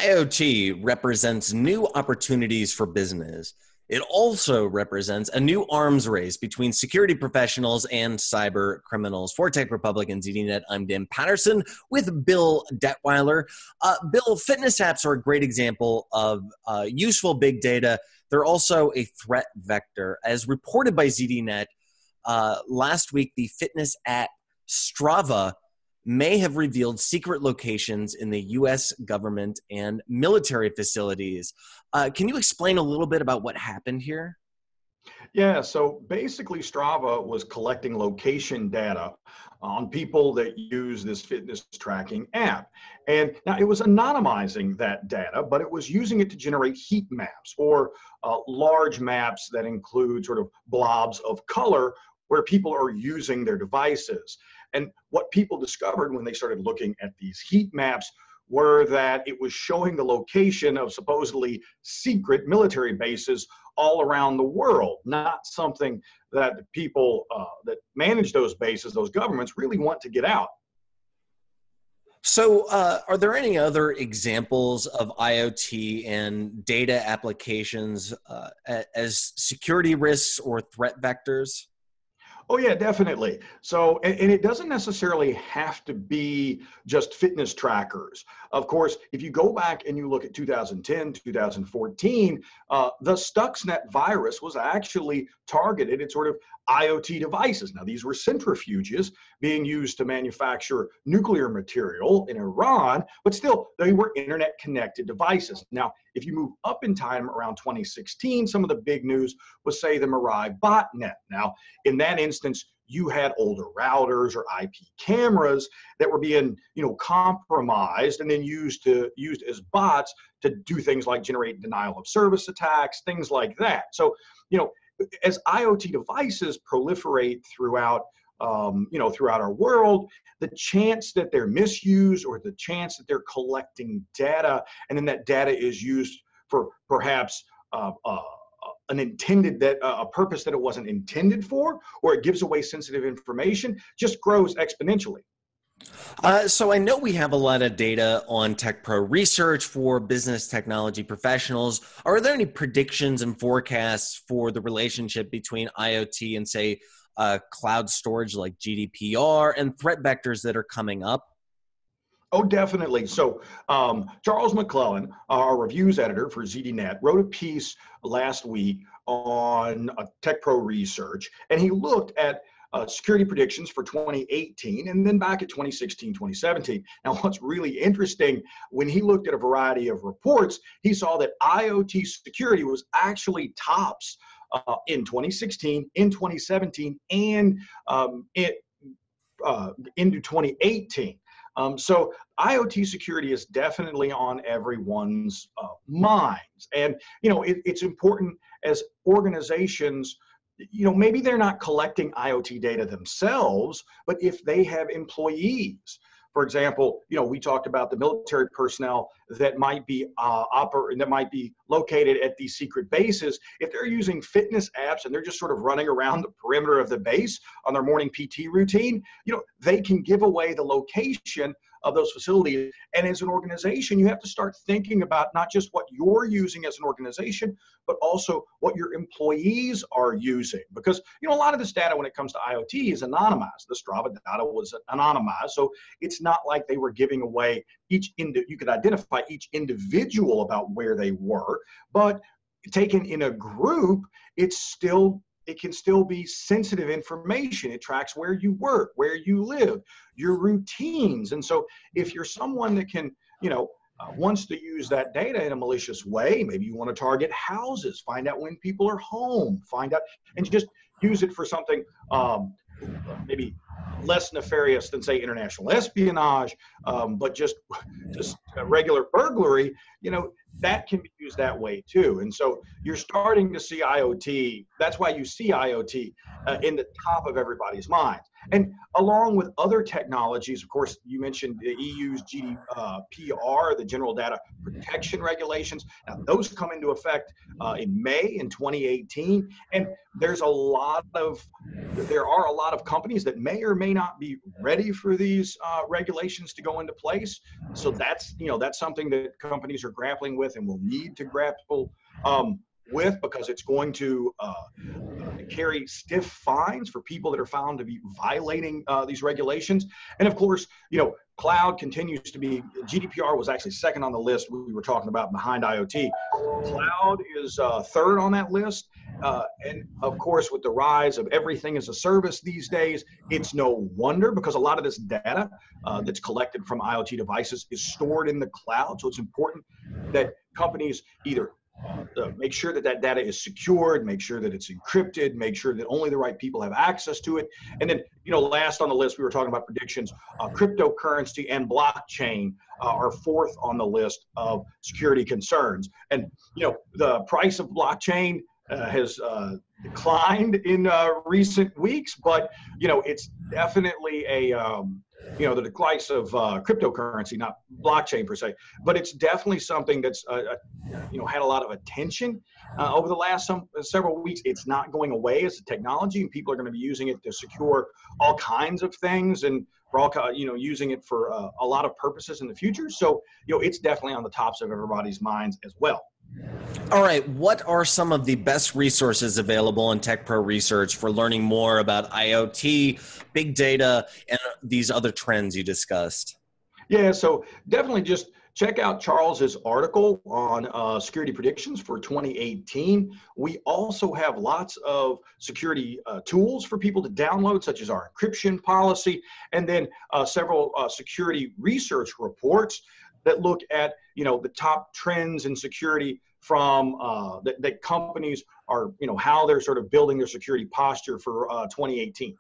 IoT represents new opportunities for business. It also represents a new arms race between security professionals and cyber criminals. For TechRepublic and ZDNet, I'm Dan Patterson with Bill Detwiler. Bill, fitness apps are a great example of useful big data. They're also a threat vector. As reported by ZDNet, last week, the fitness app Strava may have revealed secret locations in the U.S. government and military facilities. Can you explain a little bit about what happened here? Yeah, so basically Strava was collecting location data on people that use this fitness tracking app. And now it was anonymizing that data, but it was using it to generate heat maps or large maps that include sort of blobs of color where people are using their devices. And what people discovered when they started looking at these heat maps were that it was showing the location of supposedly secret military bases all around the world, not something that the people that manage those bases, those governments, really want to get out. So are there any other examples of IoT and data applications as security risks or threat vectors? Oh yeah, definitely. So, and it doesn't necessarily have to be just fitness trackers. Of course, if you go back and you look at 2010, 2014, the Stuxnet virus was actually targeted at sort of IoT devices. Now, these were centrifuges being used to manufacture nuclear material in Iran, but still, they were internet connected devices. Now, if you move up in time around 2016, some of the big news was, say, the Mirai botnet. Now, in that instance, you had older routers or IP cameras that were being, compromised and then used as bots to do things like generate denial of service attacks, things like that. So, as IoT devices proliferate throughout, throughout our world, the chance that they're misused or the chance that they're collecting data and then that data is used for perhaps a purpose that it wasn't intended for, or it gives away sensitive information, just grows exponentially. So I know we have a lot of data on TechProResearch for business technology professionals. Are there any predictions and forecasts for the relationship between IoT and, say, cloud storage like GDPR and threat vectors that are coming up? Oh, definitely. So Charles McClellan, our reviews editor for ZDNet, wrote a piece last week on TechProResearch, and he looked at security predictions for 2018 and then back at 2016, 2017. Now, what's really interesting, when he looked at a variety of reports, he saw that IoT security was actually tops in 2016, in 2017, and into 2018. So IoT security is definitely on everyone's minds. And, it's important as organizations, maybe they're not collecting IoT data themselves, but if they have employees, for example, we talked about the military personnel that might be located at these secret bases. If they're using fitness apps and they're just sort of running around the perimeter of the base on their morning PT routine, they can give away the location of those facilities. And as an organization, you have to start thinking about not just what you're using as an organization, but also what your employees are using. Because, a lot of this data when it comes to IoT is anonymized. The Strava data was anonymized. So it's not like they were giving away you could identify each individual about where they were, but taken in a group, it can still be sensitive information. It tracks where you work, where you live, your routines. And so if you're someone that can, wants to use that data in a malicious way, maybe you want to target houses, find out when people are home, find out, and just use it for something maybe less nefarious than, say, international espionage, but just regular burglary, that can be used that way too. And so you're starting to see IoT. That's why you see IoT in the top of everybody's minds. And along with other technologies, of course, you mentioned the EU's GDPR, the General Data Protection Regulations. Now, those come into effect in May in 2018, and there are a lot of companies that may or may not be ready for these regulations to go into place. So that's something that companies are grappling with and will need to grapple with, because it's going to carry stiff fines for people that are found to be violating these regulations. And of course, cloud continues to be, GDPR was actually second on the list we were talking about behind IoT. Cloud is third on that list. And of course, with the rise of everything as a service these days, it's no wonder, because a lot of this data that's collected from IoT devices is stored in the cloud. So it's important that companies either make sure that data is secured, make sure that it's encrypted, make sure that only the right people have access to it. And then, last on the list, we were talking about predictions, cryptocurrency and blockchain are fourth on the list of security concerns. And, the price of blockchain has declined in recent weeks, but, it's definitely the price of cryptocurrency, not blockchain per se, but it's definitely something that's had a lot of attention over the last several weeks. It's not going away as a technology, and people are going to be using it to secure all kinds of things, and for all using it for a lot of purposes in the future. So it's definitely on the tops of everybody's minds as well. All right, what are some of the best resources available in TechProResearch for learning more about IoT, big data, and these other trends you discussed? Yeah, so definitely just check out Charles's article on security predictions for 2018. We also have lots of security tools for people to download, such as our encryption policy, and then several security research reports that look at the top trends in security from that companies are, how they're sort of building their security posture for 2018.